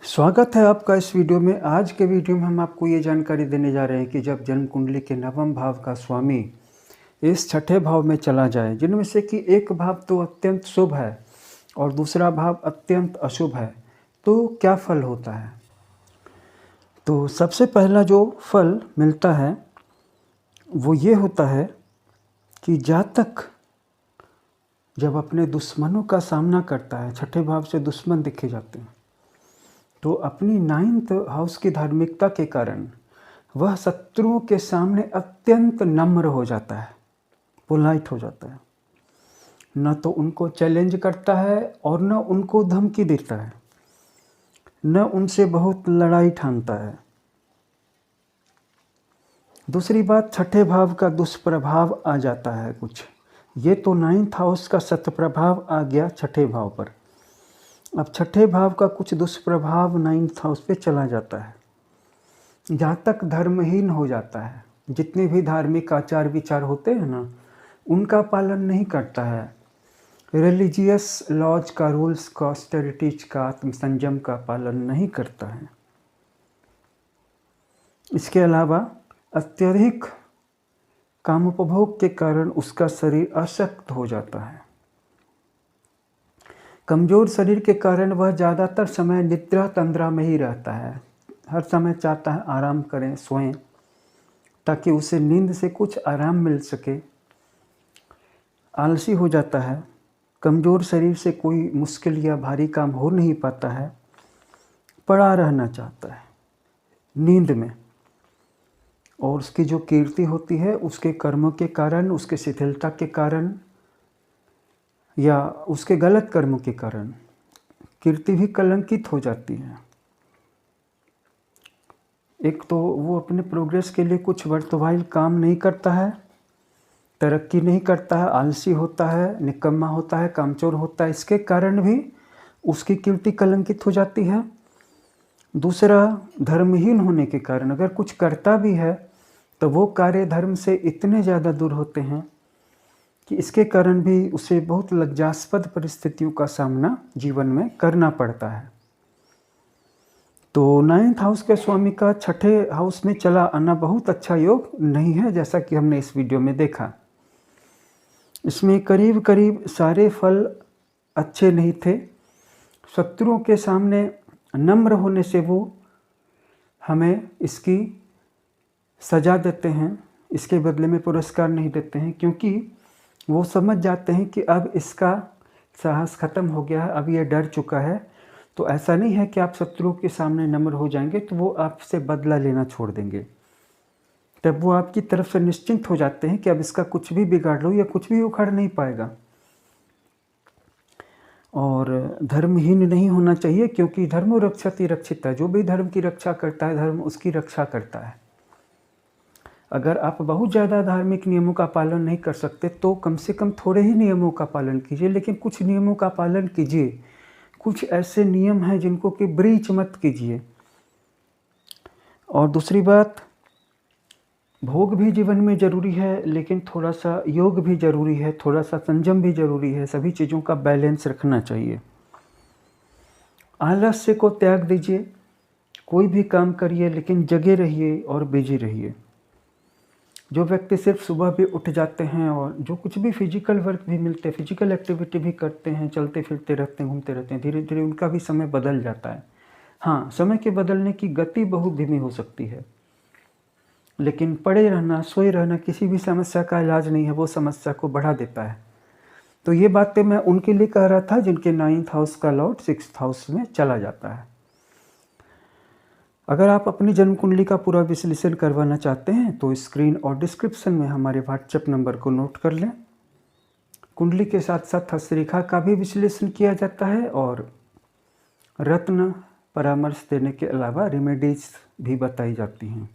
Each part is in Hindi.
स्वागत है आपका इस वीडियो में। आज के वीडियो में हम आपको ये जानकारी देने जा रहे हैं कि जब जन्म कुंडली के नवम भाव का स्वामी इस छठे भाव में चला जाए, जिनमें से कि एक भाव तो अत्यंत शुभ है और दूसरा भाव अत्यंत अशुभ है, तो क्या फल होता है। तो सबसे पहला जो फल मिलता है वो ये होता है कि जातक जब अपने दुश्मनों का सामना करता है, छठे भाव से दुश्मन देखे जाते हैं, तो अपनी 9th हाउस की धार्मिकता के कारण वह शत्रुओं के सामने अत्यंत नम्र हो जाता है, पोलाइट हो जाता है। न तो उनको चैलेंज करता है और न उनको धमकी देता है, न उनसे बहुत लड़ाई ठानता है। दूसरी बात, छठे भाव का दुष्प्रभाव आ जाता है कुछ। ये तो 9th हाउस का सत्प्रभाव आ गया छठे भाव पर। अब छठे भाव का कुछ दुष्प्रभाव 9th हाउस पे चला जाता है। जातक धर्महीन हो जाता है, जितने भी धार्मिक आचार विचार होते हैं ना, उनका पालन नहीं करता है। रिलीजियस लॉज का, रूल्स का, ऑस्टेरिटीज का, आत्मसंयम का पालन नहीं करता है। इसके अलावा अत्यधिक कामोपभोग के कारण उसका शरीर अशक्त हो जाता है। कमज़ोर शरीर के कारण वह ज़्यादातर समय निद्रा तंद्रा में ही रहता है। हर समय चाहता है आराम करें, सोएं, ताकि उसे नींद से कुछ आराम मिल सके। आलसी हो जाता है। कमज़ोर शरीर से कोई मुश्किल या भारी काम हो नहीं पाता है। पड़ा रहना चाहता है नींद में, और उसकी जो कीर्ति होती है उसके कर्मों के कारण, उसके शिथिलता के कारण या उसके गलत कर्मों के कारण कीर्ति भी कलंकित हो जाती है। एक तो वो अपने प्रोग्रेस के लिए कुछ वर्थवाइल काम नहीं करता है, तरक्की नहीं करता है, आलसी होता है, निकम्मा होता है, कामचोर होता है। इसके कारण भी उसकी कीर्ति कलंकित हो जाती है। दूसरा, धर्महीन होने के कारण अगर कुछ करता भी है तो वो कार्य धर्म से इतने ज़्यादा दूर होते हैं कि इसके कारण भी उसे बहुत लज्जास्पद परिस्थितियों का सामना जीवन में करना पड़ता है। तो 9th हाउस के स्वामी का छठे हाउस में चला आना बहुत अच्छा योग नहीं है, जैसा कि हमने इस वीडियो में देखा। इसमें करीब करीब सारे फल अच्छे नहीं थे। शत्रुओं के सामने नम्र होने से वो हमें इसकी सजा देते हैं, इसके बदले में पुरस्कार नहीं देते हैं, क्योंकि वो समझ जाते हैं कि अब इसका साहस ख़त्म हो गया है, अब ये डर चुका है। तो ऐसा नहीं है कि आप शत्रुओं के सामने नम्र हो जाएंगे तो वो आपसे बदला लेना छोड़ देंगे। तब वो आपकी तरफ से निश्चिंत हो जाते हैं कि अब इसका कुछ भी बिगाड़ लो, या कुछ भी उखड़ नहीं पाएगा। और धर्महीन नहीं होना चाहिए, क्योंकि धर्मो रक्षति रक्षिता। जो भी धर्म की रक्षा करता है, धर्म उसकी रक्षा करता है। अगर आप बहुत ज़्यादा धार्मिक नियमों का पालन नहीं कर सकते तो कम से कम थोड़े ही नियमों का पालन कीजिए, लेकिन कुछ नियमों का पालन कीजिए। कुछ ऐसे नियम हैं जिनको कि ब्रीच मत कीजिए। और दूसरी बात, भोग भी जीवन में ज़रूरी है, लेकिन थोड़ा सा योग भी ज़रूरी है, थोड़ा सा संयम भी ज़रूरी है। सभी चीज़ों का बैलेंस रखना चाहिए। आलस्य को त्याग दीजिए, कोई भी काम करिए लेकिन जगे रहिए और बिजी रहिए। जो व्यक्ति सिर्फ सुबह भी उठ जाते हैं और जो कुछ भी फिजिकल वर्क भी मिलते हैं, फिजिकल एक्टिविटी भी करते हैं, चलते फिरते रहते हैं, घूमते रहते हैं, धीरे धीरे उनका भी समय बदल जाता है। हाँ, समय के बदलने की गति बहुत धीमी हो सकती है, लेकिन पड़े रहना, सोए रहना किसी भी समस्या का इलाज नहीं है, वो समस्या को बढ़ा देता है। तो ये बातें मैं उनके लिए कह रहा था जिनके 9th हाउस का लॉर्ड 6th हाउस में चला जाता है। अगर आप अपनी जन्म कुंडली का पूरा विश्लेषण करवाना चाहते हैं तो स्क्रीन और डिस्क्रिप्शन में हमारे व्हाट्सएप नंबर को नोट कर लें। कुंडली के साथ साथ हस्तरेखा का भी विश्लेषण किया जाता है और रत्न परामर्श देने के अलावा रेमेडीज भी बताई जाती हैं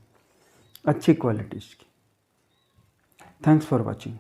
अच्छी क्वालिटीज़ की। Thanks for watching.